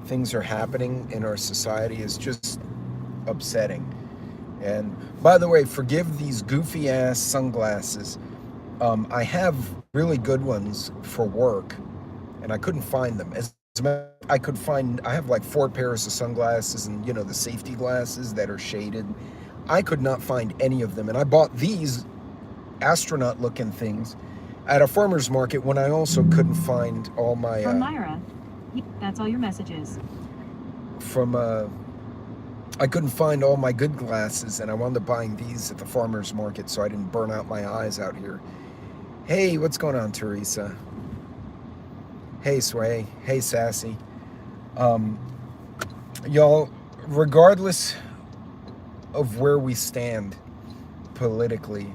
things are happening in our society is just upsetting. And by the way, forgive these goofy ass sunglasses. I have really good ones for work, and I couldn't find them. I have like 4 pairs of sunglasses and, the safety glasses that are shaded. I could not find any of them. And I bought these astronaut looking things at a farmer's market when I also couldn't find all my... From MIRA. That's all your messages. I couldn't find all my good glasses, and I wound up buying these at the farmer's market so I didn't burn out my eyes out here. Hey, what's going on, Teresa? Hey, Sway. Hey, Sassy. Y'all, regardless of where we stand politically,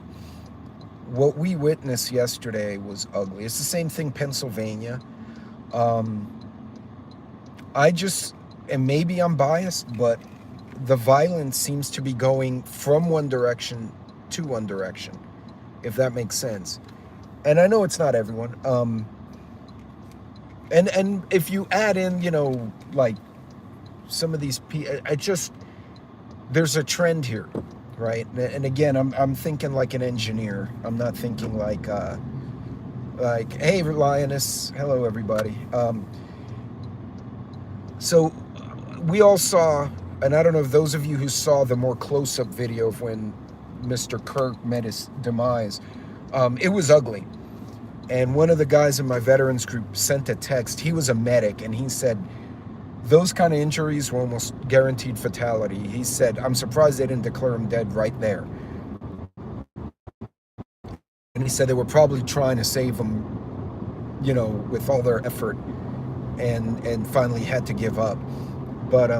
what we witnessed yesterday was ugly. It's the same thing Pennsylvania. And maybe I'm biased, but the violence seems to be going from one direction to one direction, if that makes sense. And I know it's not everyone. And if you add in, like some of these people, there's a trend here, right? And again, I'm thinking like an engineer. I'm not thinking like, hey, Lioness, hello everybody. So we all saw, and I don't know if those of you who saw the more close-up video of when Mr. Kirk met his demise, it was ugly. And one of the guys in my veterans group sent a text. He was a medic, and he said those kind of injuries were almost guaranteed fatality. He said, I'm surprised they didn't declare him dead right there. And he said they were probably trying to save him, with all their effort, and finally had to give up. But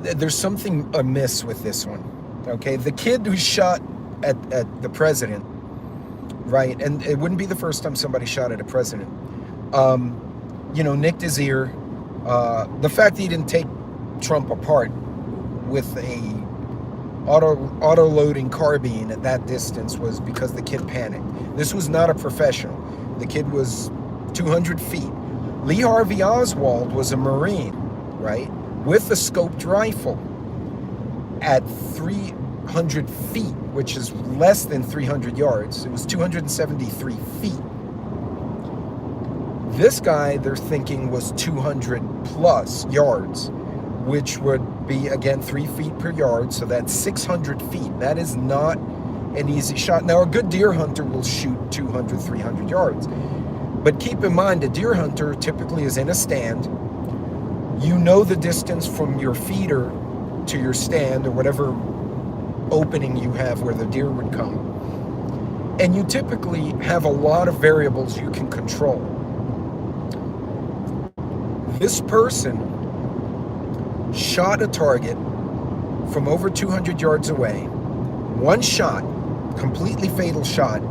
there's something amiss with this one. Okay, the kid who shot at the president, right? And it wouldn't be the first time somebody shot at a president. Nicked his ear. The fact that he didn't take Trump apart with a auto-loading carbine at that distance was because the kid panicked. This was not a professional. The kid was 200 feet. Lee Harvey Oswald was a Marine, right? With a scoped rifle at 300 feet, which is less than 300 yards. It was 273 feet. This guy, they're thinking, was 200 plus yards, which would be, again, 3 feet per yard. So that's 600 feet. That is not an easy shot. Now, a good deer hunter will shoot 200, 300 yards. But keep in mind, a deer hunter typically is in a stand. You know the distance from your feeder to your stand or whatever opening you have where the deer would come. And you typically have a lot of variables you can control. This person shot a target from over 200 yards away. One shot, completely fatal shot.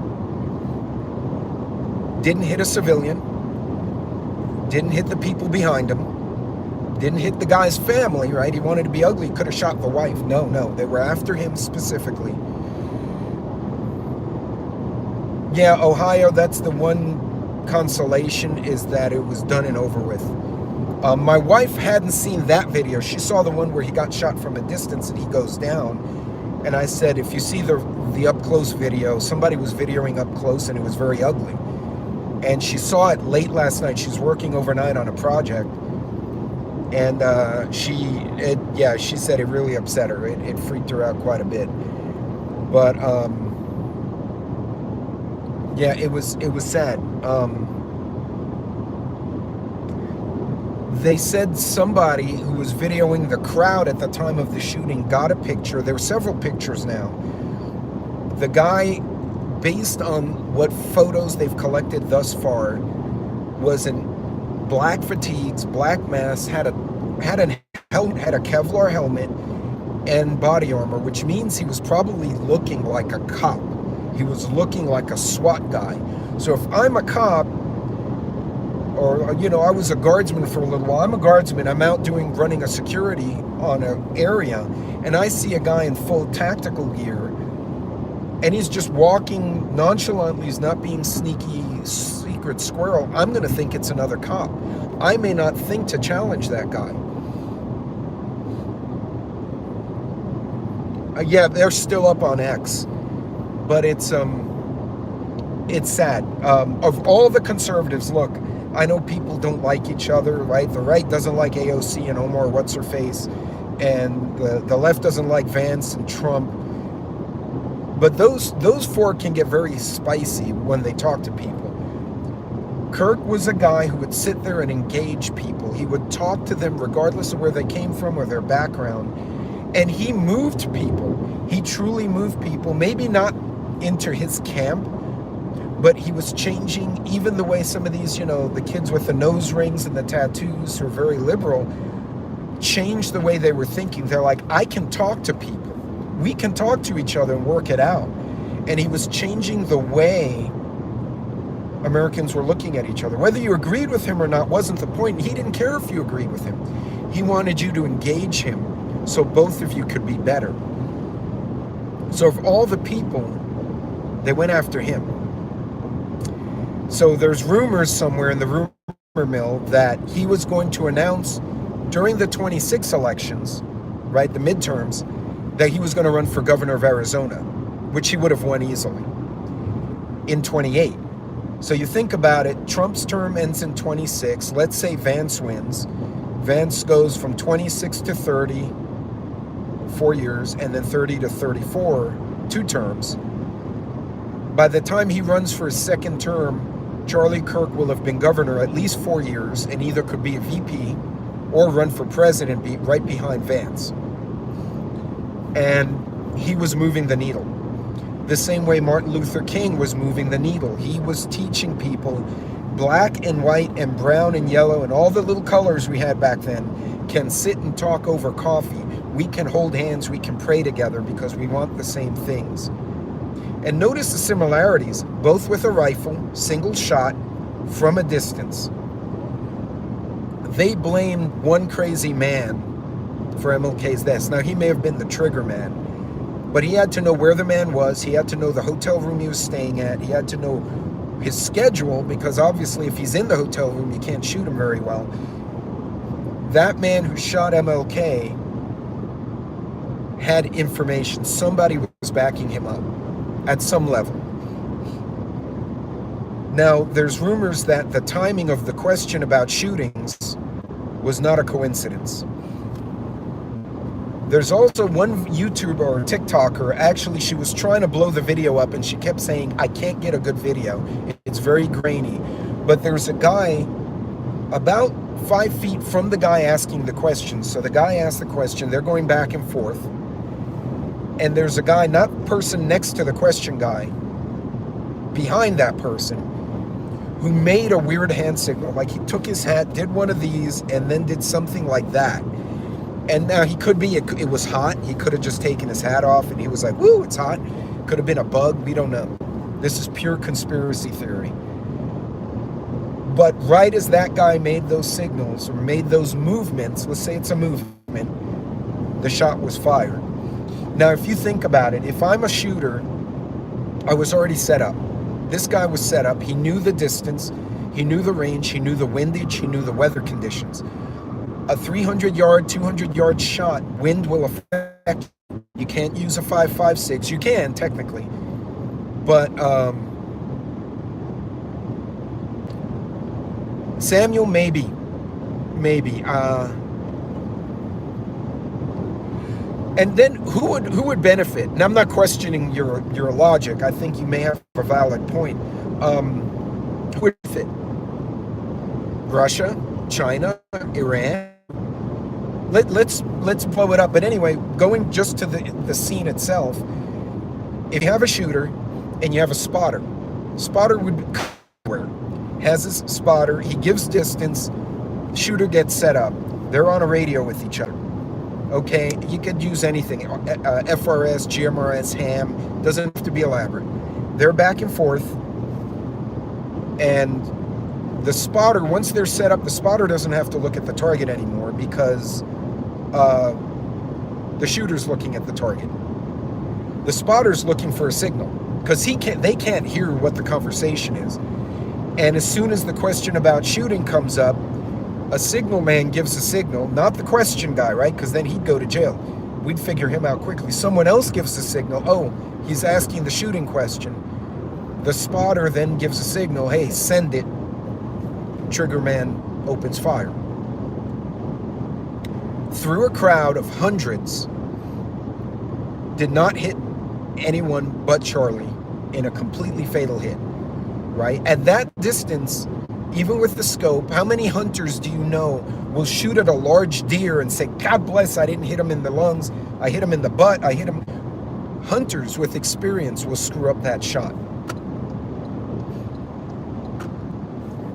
Didn't hit a civilian. Didn't hit the people behind him. Didn't hit the guy's family, right? He wanted to be ugly, could have shot the wife. No, they were after him specifically. Yeah, Ohio, that's the one consolation, is that it was done and over with. My wife hadn't seen that video. She saw the one where he got shot from a distance and he goes down. And I said, if you see the up-close video, somebody was videoing up close and it was very ugly. And she saw it late last night. She's working overnight on a project. And she said it really upset her. It freaked her out quite a bit. But yeah, it was sad. They said somebody who was videoing the crowd at the time of the shooting got a picture. There were several pictures now. The guy, based on what photos they've collected thus far, was in black fatigues, black mask, had a Kevlar helmet and body armor, which means he was probably looking like a cop. He was looking like a SWAT guy. So if I'm a cop, or, I was a guardsman for a little while. I'm a guardsman. I'm out running a security on an area, and I see a guy in full tactical gear, and he's just walking nonchalantly. He's not being sneaky secret squirrel, I'm going to think it's another cop. I may not think to challenge that guy. Yeah, they're still up on X, but it's sad. Of all the conservatives, look, I know people don't like each other, right? The right doesn't like AOC and Omar what's-her-face, and the left doesn't like Vance and Trump. But those four can get very spicy when they talk to people. Kirk was a guy who would sit there and engage people. He would talk to them regardless of where they came from or their background. And he moved people. He truly moved people, maybe not into his camp, but he was changing even the way some of these, the kids with the nose rings and the tattoos who are very liberal, changed the way they were thinking. They're like, I can talk to people. We can talk to each other and work it out. And he was changing the way Americans were looking at each other. Whether you agreed with him or not wasn't the point. He didn't care if you agreed with him. He wanted you to engage him so both of you could be better. So of all the people, they went after him. So there's rumors somewhere in the rumor mill that he was going to announce during the 26 elections, right, the midterms, that he was going to run for governor of Arizona, which he would have won easily in 28. So you think about it, Trump's term ends in 26. Let's say Vance wins. Vance goes from 26 to 30, 4 years, and then 30 to 34, 2 terms. By the time he runs for his second term, Charlie Kirk will have been governor at least 4 years and either could be a VP or run for president right behind Vance. And he was moving the needle. The same way Martin Luther King was moving the needle. He was teaching people black and white and brown and yellow and all the little colors we had back then can sit and talk over coffee. We can hold hands, we can pray together because we want the same things. And notice the similarities, both with a rifle, single shot, from a distance. They blamed one crazy man for MLK's death. Now, he may have been the trigger man, but he had to know where the man was. He had to know the hotel room he was staying at. He had to know his schedule, because obviously if he's in the hotel room, you can't shoot him very well. That man who shot MLK had information. Somebody was backing him up at some level. Now, there's rumors that the timing of the question about shootings was not a coincidence. There's also one YouTuber or TikToker, actually she was trying to blow the video up and she kept saying, I can't get a good video. It's very grainy. But there's a guy about 5 feet from the guy asking the question. So the guy asked the question, they're going back and forth. And there's a guy, not person next to the question guy, behind that person, who made a weird hand signal. Like he took his hat, did one of these, and then did something like that. And now he could be, it was hot. He could have just taken his hat off and he was like, woo, it's hot. Could have been a bug. We don't know. This is pure conspiracy theory. But right as that guy made those signals or made those movements, let's say it's a movement, the shot was fired. Now, if you think about it, if I'm a shooter, I was already set up. This guy was set up. He knew the distance. He knew the range. He knew the windage. He knew the weather conditions. A 300-yard, 200-yard shot, wind will affect you. You can't use a 5.56. You can, technically. But Samuel, maybe. And then who would benefit? And I'm not questioning your logic. I think you may have a valid point. Who would benefit? Russia, China, Iran. Let's blow it up. But anyway, going just to the scene itself, if you have a shooter and you have a spotter would be everywhere. Has his spotter, he gives distance, shooter gets set up. They're on a radio with each other. Okay, you could use anything, FRS, GMRS, ham, doesn't have to be elaborate. They're back and forth, and the spotter, once they're set up, the spotter doesn't have to look at the target anymore because the shooter's looking at the target. The spotter's looking for a signal because they can't hear what the conversation is. And as soon as the question about shooting comes up, a signal man gives a signal, not the question guy, right? Because then he'd go to jail. We'd figure him out quickly. Someone else gives a signal. Oh, he's asking the shooting question. The spotter then gives a signal. Hey, send it. Trigger man opens fire. Through a crowd of hundreds, did not hit anyone but Charlie in a completely fatal hit, right? At that distance, even with the scope, how many hunters do you know will shoot at a large deer and say, God bless, I didn't hit him in the lungs, I hit him in the butt, I hit him. Hunters with experience will screw up that shot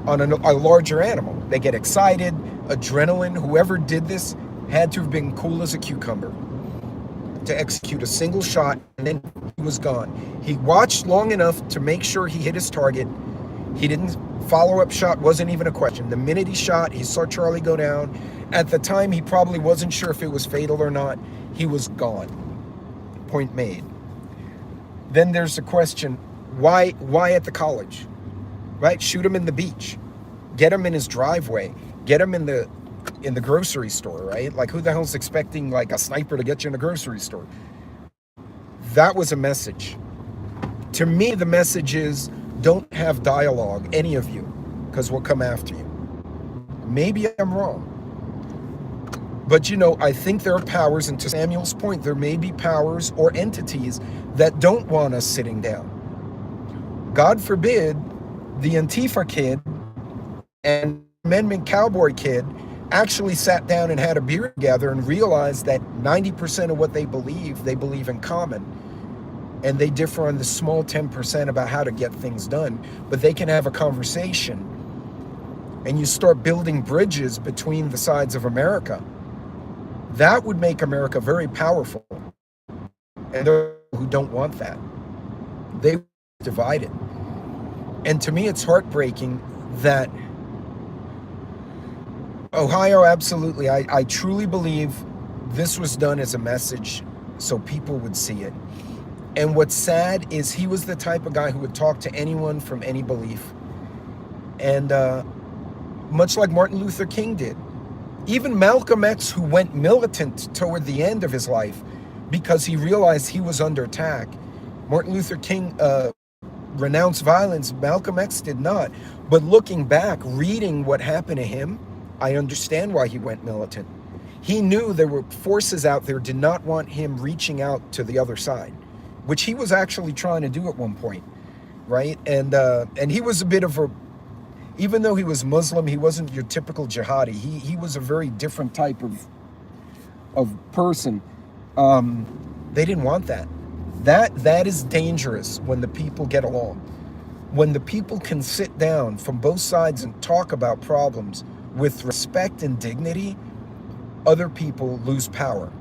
on a larger animal. They get excited, adrenaline. Whoever did this had to have been cool as a cucumber to execute a single shot, and then he was gone. He watched long enough to make sure he hit his target. He didn't, follow-up shot wasn't even a question. The minute he shot, he saw Charlie go down. At the time, he probably wasn't sure if it was fatal or not. He was gone. Point made. Then there's the question, why at the college? Right? Shoot him in the beach. Get him in his driveway. Get him in the grocery store, right? Like, who the hell's expecting like a sniper to get you in a grocery store? That was a message. To me, the message is, don't have dialogue, any of you, because we'll come after you. Maybe I'm wrong. But, you know, I think there are powers, and to Samuel's point, there may be powers or entities that don't want us sitting down. God forbid the Antifa kid and Amendment Cowboy kid actually sat down and had a beer together and realized that 90% of what they believe in common. And they differ on the small 10% about how to get things done. But they can have a conversation, and you start building bridges between the sides of America. That would make America very powerful. And there are people who don't want that. They are divided. And to me, it's heartbreaking that Ohio, absolutely. I truly believe this was done as a message so people would see it. And what's sad is he was the type of guy who would talk to anyone from any belief. And much like Martin Luther King did. Even Malcolm X, who went militant toward the end of his life because he realized he was under attack. Martin Luther King renounced violence. Malcolm X did not. But looking back, reading what happened to him, I understand why he went militant. He knew there were forces out there did not want him reaching out to the other side, which he was actually trying to do at one point, right? And he was a bit of a, even though he was Muslim, he wasn't your typical jihadi. He was a very different type of person. They didn't want that. That is dangerous when the people get along. When the people can sit down from both sides and talk about problems with respect and dignity, other people lose power.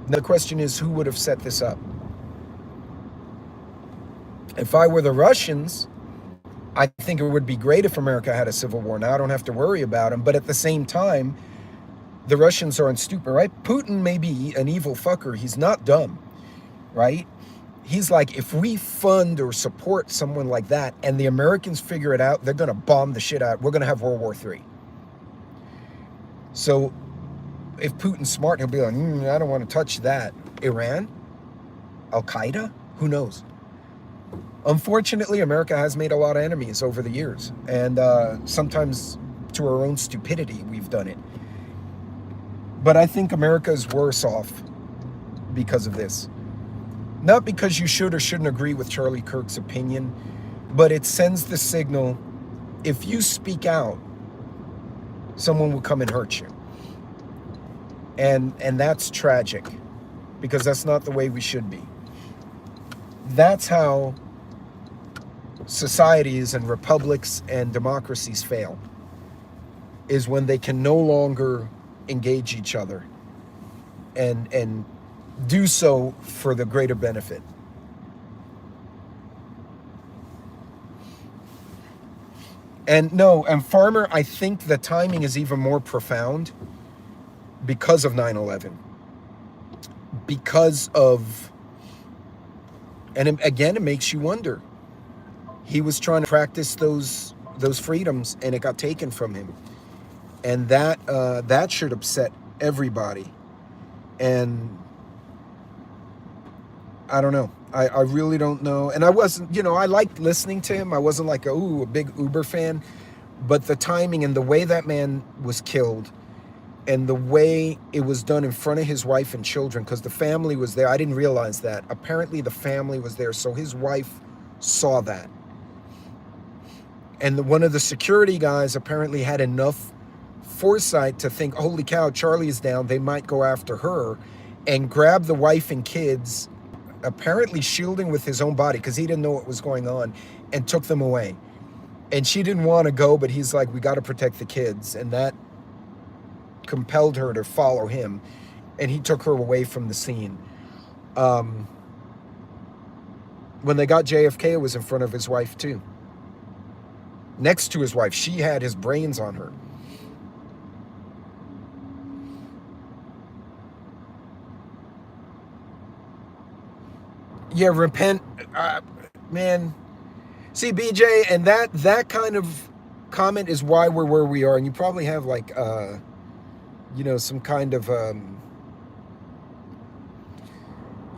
Now, the question is, who would have set this up? If I were the Russians, I think it would be great if America had a civil war. Now I don't have to worry about them, but at the same time, the Russians aren't stupid, right? Putin may be an evil fucker. He's not dumb, right? He's like, if we fund or support someone like that and the Americans figure it out, they're going to bomb the shit out. We're going to have World War III. So if Putin's smart, he'll be like, I don't want to touch that. Iran? Al-Qaeda? Who knows? Unfortunately, America has made a lot of enemies over the years. And sometimes to our own stupidity, we've done it. But I think America is worse off because of this. Not because you should or shouldn't agree with Charlie Kirk's opinion, but it sends the signal, if you speak out, someone will come and hurt you. And that's tragic, because that's not the way we should be. That's how societies and republics and democracies fail, is when they can no longer engage each other and do so for the greater benefit. And no, and Farmer, I think the timing is even more profound because of 9/11. Because of, and again, it makes you wonder. He was trying to practice those freedoms, and it got taken from him. And that should upset everybody. And I don't know. I really don't know. And I wasn't, I liked listening to him. I wasn't like a big Uber fan. But the timing and the way that man was killed, and the way it was done in front of his wife and children, because the family was there. I didn't realize that. Apparently the family was there, so his wife saw that. And one of the security guys apparently had enough foresight to think, holy cow, Charlie is down, they might go after her, and grab the wife and kids, apparently shielding with his own body because he didn't know what was going on, and took them away. And she didn't want to go, but he's like, we got to protect the kids. And that compelled her to follow him, and he took her away from the scene. When they got JFK, it was in front of his wife too. Next to his wife. She had his brains on her. Yeah, repent, man. See, BJ, and that kind of comment is why we're where we are. And you probably have like, some kind of,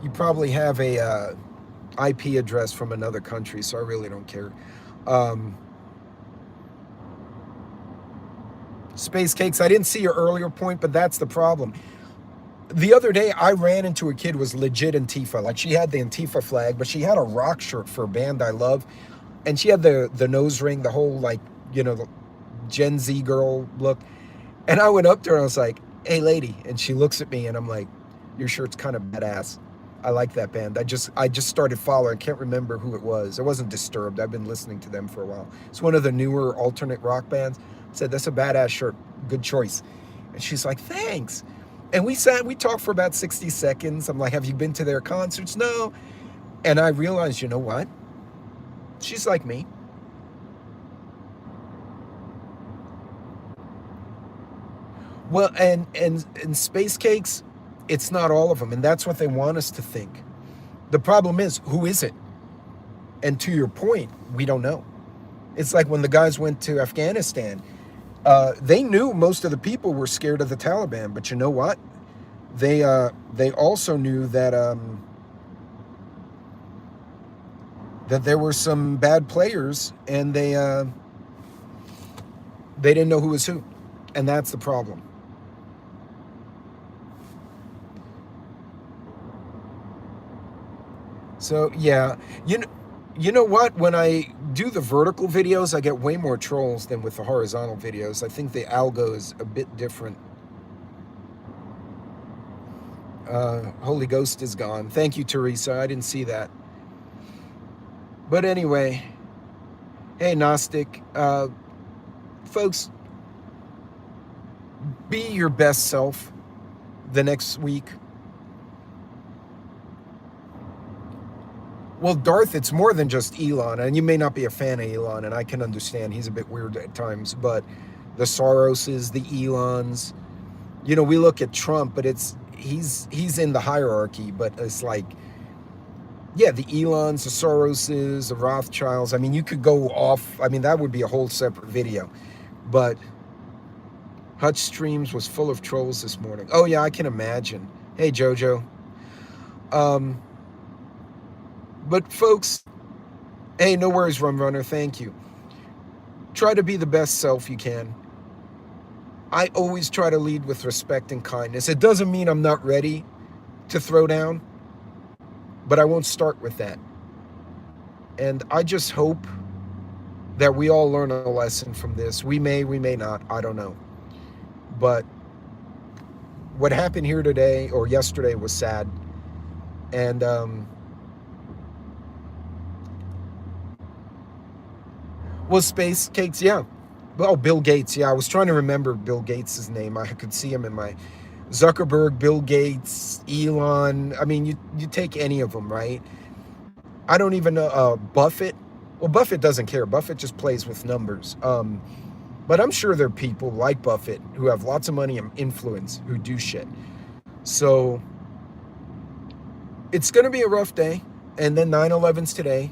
you probably have a IP address from another country, so I really don't care. Space Cakes, I didn't see your earlier point, but that's the problem. The other day, I ran into a kid who was legit Antifa. Like, she had the Antifa flag, but she had a rock shirt for a band I love. And she had the nose ring, the whole, like, the Gen Z girl look. And I went up to her and I was like, hey, lady. And she looks at me and I'm like, your shirt's kind of badass. I like that band. I just started following. I can't remember who it was. I wasn't Disturbed. I've been listening to them for a while. It's one of the newer alternate rock bands. I said, that's a badass shirt. Good choice. And she's like, thanks. And we talked for about 60 seconds. I'm like, have you been to their concerts? No. And I realized, you know what? She's like me. Well, and Space Cakes, it's not all of them. And that's what they want us to think. The problem is, who is it? And to your point, we don't know. It's like when the guys went to Afghanistan. They knew most of the people were scared of the Taliban, but you know what? They also knew that that there were some bad players, and they didn't know who was who, and that's the problem. So yeah, you know what? When I do the vertical videos, I get way more trolls than with the horizontal videos. I think the algo is a bit different. Holy Ghost is gone. Thank you, Teresa. I didn't see that. But anyway, hey, Gnostic. Folks, be your best self the next week. Well, Darth, it's more than just Elon, and you may not be a fan of Elon, and I can understand he's a bit weird at times, but the Soroses, the Elons, we look at Trump, but he's in the hierarchy, but it's like, yeah, the Elons, the Soroses, the Rothschilds. I mean, you could go off. I mean, that would be a whole separate video, but Hutch Streams was full of trolls this morning. Oh yeah, I can imagine. Hey, Jojo. But folks, hey, no worries, Rum Runner. Thank you. Try to be the best self you can. I always try to lead with respect and kindness. It doesn't mean I'm not ready to throw down, but I won't start with that. And I just hope that we all learn a lesson from this. We may not. I don't know. But what happened here today or yesterday was sad. And well, Space Cakes, yeah. Oh, Bill Gates, yeah. I was trying to remember Bill Gates' name. I could see him in my Zuckerberg, Bill Gates, Elon. I mean, you take any of them, right? I don't even know. Buffett. Well, Buffett doesn't care. Buffett just plays with numbers. But I'm sure there are people like Buffett who have lots of money and influence who do shit. So it's going to be a rough day. And then 9/11's today.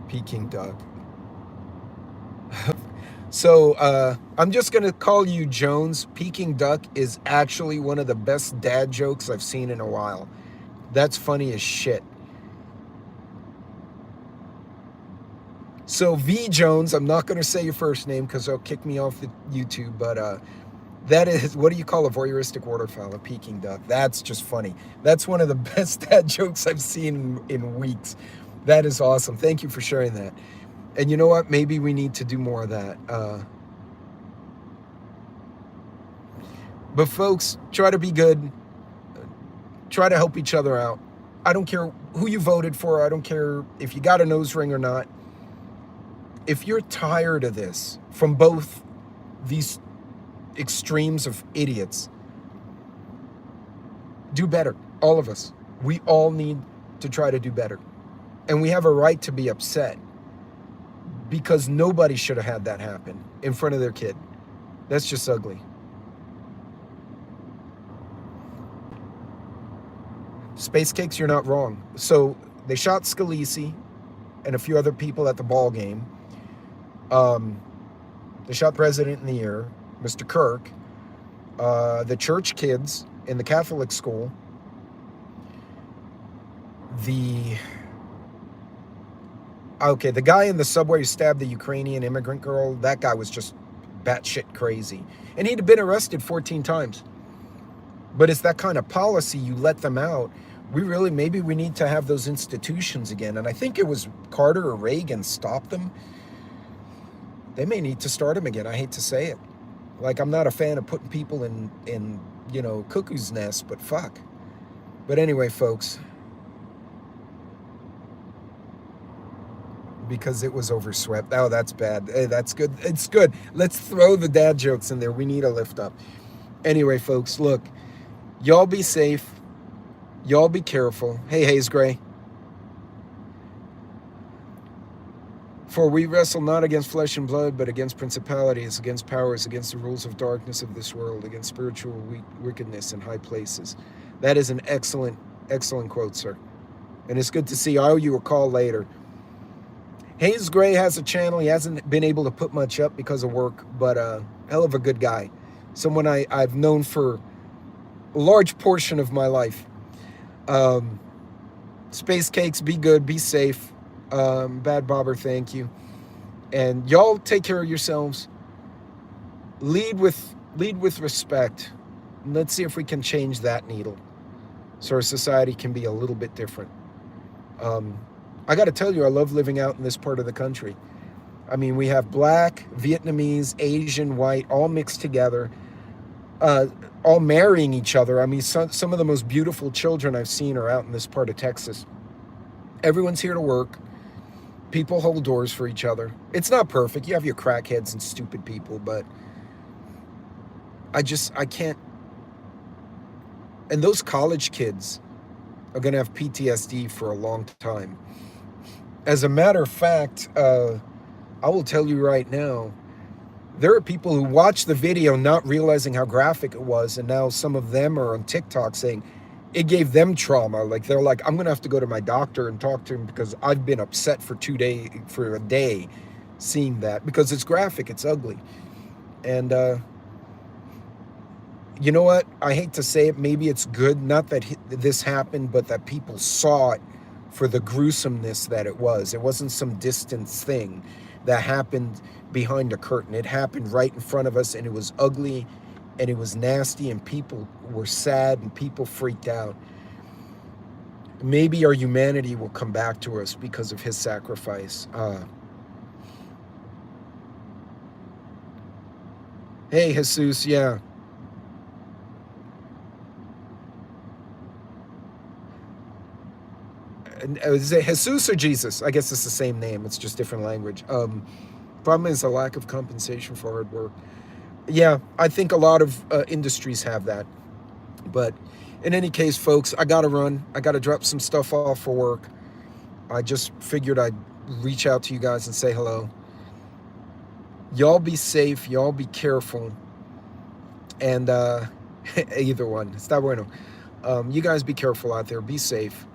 Peking duck. So I'm just gonna call you Jones. Peking duck is actually one of the best dad jokes I've seen in a while. That's funny as shit. So V Jones, I'm not gonna say your first name because they'll kick me off the YouTube, but that is, what do you call a voyeuristic waterfowl? A Peking duck. That's just funny. That's one of the best dad jokes I've seen in weeks. That is awesome. Thank you for sharing that. And you know what? Maybe we need to do more of that. But folks, try to be good. Try to help each other out. I don't care who you voted for. I don't care if you got a nose ring or not. If you're tired of this from both these extremes of idiots, do better. All of us. We all need to try to do better. And we have a right to be upset, because nobody should have had that happen in front of their kid. That's just ugly. Space Cakes, you're not wrong. So they shot Scalise and a few other people at the ball game. They shot the president in the ear, Mr. Kirk, the church kids in the Catholic school, the guy in the subway who stabbed the Ukrainian immigrant girl, that guy was just batshit crazy. And he'd been arrested 14 times. But it's that kind of policy, you let them out. Maybe we need to have those institutions again. And I think it was Carter or Reagan stopped them. They may need to start them again. I hate to say it. Like, I'm not a fan of putting people in cuckoo's nest, but fuck. But anyway, folks, because it was overswept. Oh, that's bad. Hey, that's good. It's good. Let's throw the dad jokes in there. We need a lift up. Anyway, folks, look, y'all be safe. Y'all be careful. Hey, Hayes Gray. For we wrestle not against flesh and blood, but against principalities, against powers, against the rules of darkness of this world, against spiritual wickedness in high places. That is an excellent, excellent quote, sir. And it's good to see. I owe you a call later. Hayes Gray has a channel. He hasn't been able to put much up because of work, but hell of a good guy. Someone I've known for a large portion of my life. Space Cakes, be good, be safe. Bad Bobber, thank you. And y'all take care of yourselves. Lead with respect. And let's see if we can change that needle so our society can be a little bit different. I got to tell you, I love living out in this part of the country. I mean, we have black, Vietnamese, Asian, white, all mixed together, all marrying each other. I mean, some of the most beautiful children I've seen are out in this part of Texas. Everyone's here to work. People hold doors for each other. It's not perfect. You have your crackheads and stupid people, but I can't. And those college kids are going to have PTSD for a long time. As a matter of fact, I will tell you right now, there are people who watch the video not realizing how graphic it was, and now some of them are on TikTok saying it gave them trauma. Like, they're like, I'm going to have to go to my doctor and talk to him because I've been upset for a day seeing that, because it's graphic, it's ugly. And you know what? I hate to say it. Maybe it's good, not that this happened, but that people saw it for the gruesomeness that it was. It wasn't some distance thing that happened behind a curtain. It happened right in front of us, and it was ugly, and it was nasty, and people were sad, and people freaked out. Maybe our humanity will come back to us because of his sacrifice. Hey, Jesus, yeah. Is it Jesus or Jesus? I guess it's the same name. It's just different language. Problem is a lack of compensation for hard work. Yeah, I think a lot of industries have that. But in any case, folks, I got to run. I got to drop some stuff off for work. I just figured I'd reach out to you guys and say hello. Y'all be safe. Y'all be careful. And either one. Está bueno. You guys be careful out there. Be safe.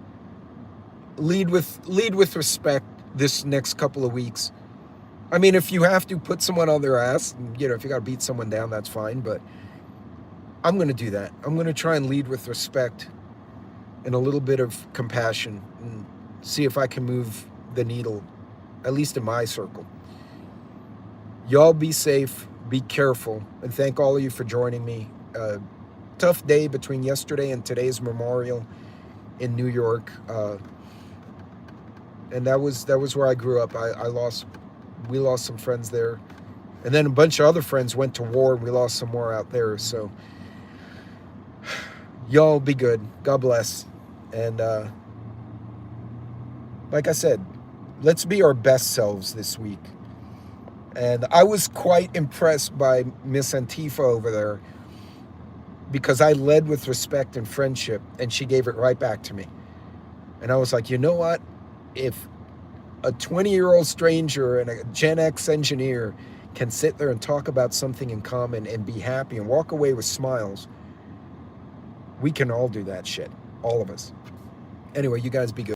Lead with respect. this next couple of weeks. I mean, if you have to put someone on their ass, you know, if you got to beat someone down, that's fine. But I'm going to do that. I'm going to try and lead with respect and a little bit of compassion and see if I can move the needle, at least in my circle. Y'all be safe, be careful, and thank all of you for joining me. Tough day between yesterday and today's memorial in New York. And that was where I grew up. We lost some friends there. And then a bunch of other friends went to war, and we lost some more out there. So y'all be good. God bless. And like I said, let's be our best selves this week. And I was quite impressed by Miss Antifa over there, because I led with respect and friendship, and she gave it right back to me. And I was like, you know what? If a 20-year-old stranger and a Gen X engineer can sit there and talk about something in common and be happy and walk away with smiles, we can all do that shit. All of us. Anyway, you guys be good.